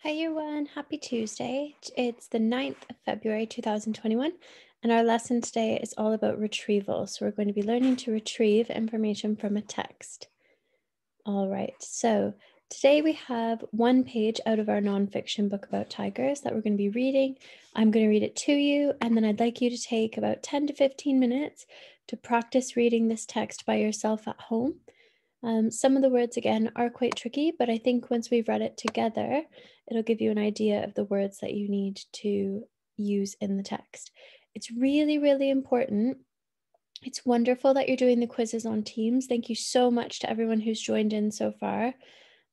Hi everyone, happy Tuesday. It's the 9th of February 2021, and our lesson today is all about retrieval. So we're going to be learning to retrieve information from a text. All right, so today we have one page out of our nonfiction book about tigers that we're going to be reading. I'm going to read it to you, and then I'd like you to take about 10 to 15 minutes to practice reading this text by yourself at home. Some of the words, again, are quite tricky, but I think once we've read it together, it'll give you an idea of the words that you need to use in the text. It's really, really important. It's wonderful that you're doing the quizzes on Teams. Thank you so much to everyone who's joined in so far.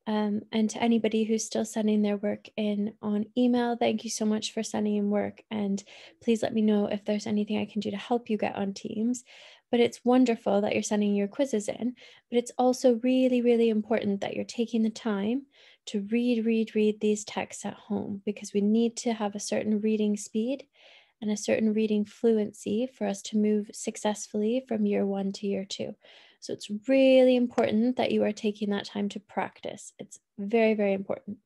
And to anybody who's still sending their work in on email, thank you so much for sending in work. And please let me know if there's anything I can do to help you get on Teams. But it's wonderful that you're sending your quizzes in. But it's also really, really important that you're taking the time to read these texts at home, because we need to have a certain reading speed and a certain reading fluency for us to move successfully from year one to year two. So it's really important that you are taking that time to practice. It's very, very important.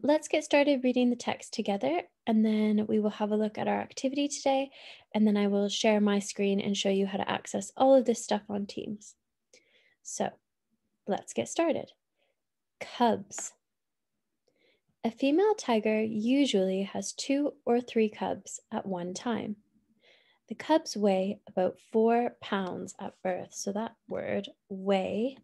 Let's get started reading the text together, and then we will have a look at our activity today, and then I will share my screen and show you how to access all of this stuff on Teams. So let's get started. Cubs. A female tiger usually has 2 or 3 cubs at one time. The cubs weigh about 4 pounds at birth. So that word, weigh,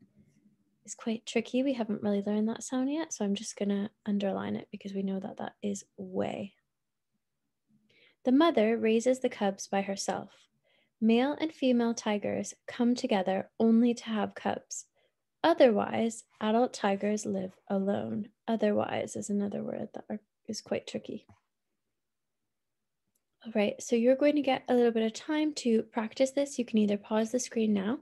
is quite tricky. We haven't really learned that sound yet, so I'm just going to underline it because we know that that is weigh. The mother raises the cubs by herself. Male and female tigers come together only to have cubs. Otherwise, adult tigers live alone. Otherwise is another word that is quite tricky. All right, so you're going to get a little bit of time to practice this. You can either pause the screen now,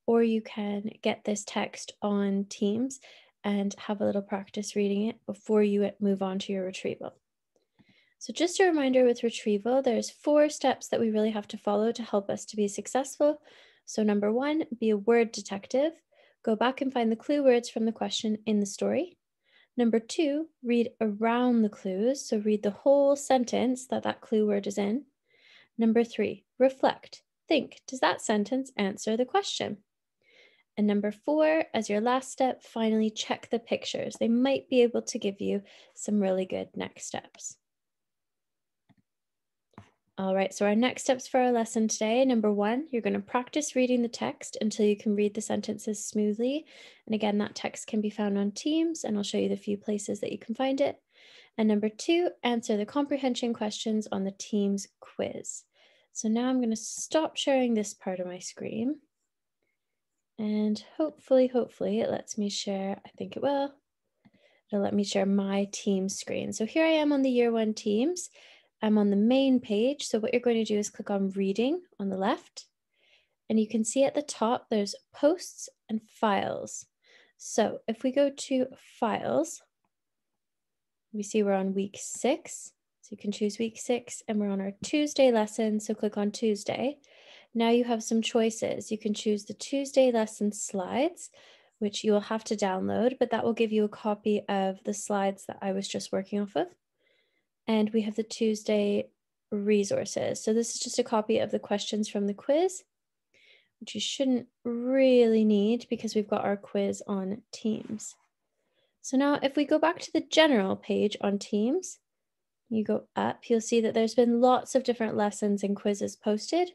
or you can get this text on Teams and have a little practice reading it before you move on to your retrieval. So just a reminder, with retrieval, there's 4 steps that we really have to follow to help us to be successful. So number 1, be a word detective. Go back and find the clue words from the question in the story. Number 2, read around the clues. So read the whole sentence that clue word is in. Number 3, reflect. Think, does that sentence answer the question? And number 4, as your last step, finally check the pictures. They might be able to give you some really good next steps. All right, so our next steps for our lesson today, number 1, you're going to practice reading the text until you can read the sentences smoothly. And again, that text can be found on Teams, and I'll show you the few places that you can find it. And number 2, answer the comprehension questions on the Teams quiz. So now I'm going to stop sharing this part of my screen. And hopefully it lets me share. I think it will. It'll let me share my Teams screen. So here I am on the Year 1 Teams. I'm on the main page. So what you're going to do is click on reading on the left. And you can see at the top, there's posts and files. So if we go to files, we see we're on week 6. So you can choose week 6, and we're on our Tuesday lesson. So click on Tuesday. Now you have some choices. You can choose the Tuesday lesson slides, which you will have to download, but that will give you a copy of the slides that I was just working off of. And we have the Tuesday resources. So this is just a copy of the questions from the quiz, which you shouldn't really need because we've got our quiz on Teams. So now if we go back to the general page on Teams, you go up, you'll see that there's been lots of different lessons and quizzes posted.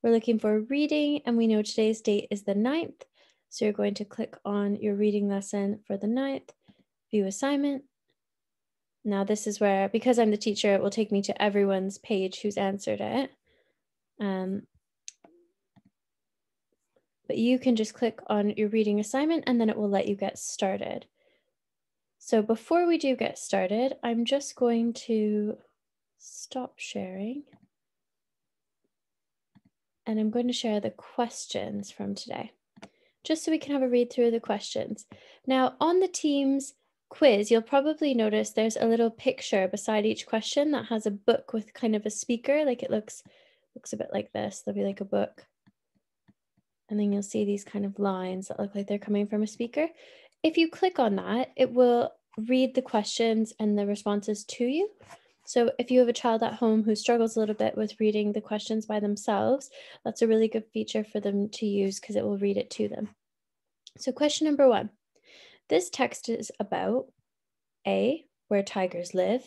We're looking for reading, and we know today's date is the 9th. So you're going to click on your reading lesson for the 9th, view assignment. Now this is where, because I'm the teacher, it will take me to everyone's page who's answered it. But you can just click on your reading assignment, and then it will let you get started. So before we do get started, I'm just going to stop sharing. And I'm going to share the questions from today, just so we can have a read through the questions. Now on the Teams quiz, you'll probably notice there's a little picture beside each question that has a book with kind of a speaker. Like it looks a bit like this. There'll be like a book. And then you'll see these kind of lines that look like they're coming from a speaker. If you click on that, it will read the questions and the responses to you. So if you have a child at home who struggles a little bit with reading the questions by themselves, that's a really good feature for them to use because it will read it to them. So question number 1. This text is about A, where tigers live,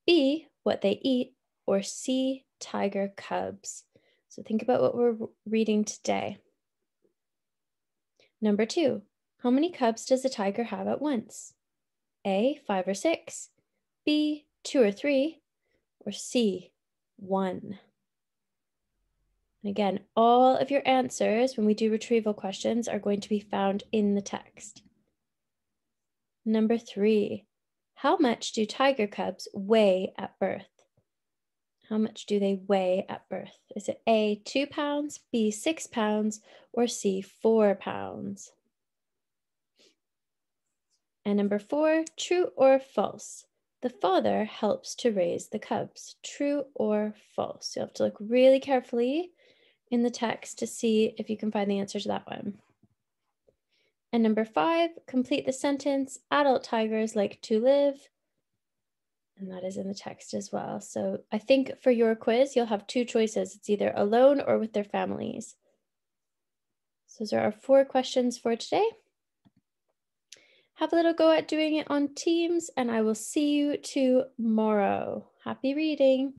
B, what they eat, or C, tiger cubs. So think about what we're reading today. Number 2, how many cubs does a tiger have at once? A, 5 or 6, B, 2 or 3, or C, 1. And again, all of your answers when we do retrieval questions are going to be found in the text. Number 3, how much do tiger cubs weigh at birth? How much do they weigh at birth? Is it A, 2 pounds, B, 6 pounds, or C, 4 pounds? And number 4, true or false? The father helps to raise the cubs. True or false? You'll have to look really carefully in the text to see if you can find the answer to that one. And number 5, complete the sentence, adult tigers like to live. And that is in the text as well. So I think for your quiz, you'll have 2 choices. It's either alone or with their families. So those are our 4 questions for today. Have a little go at doing it on Teams, and I will see you tomorrow. Happy reading.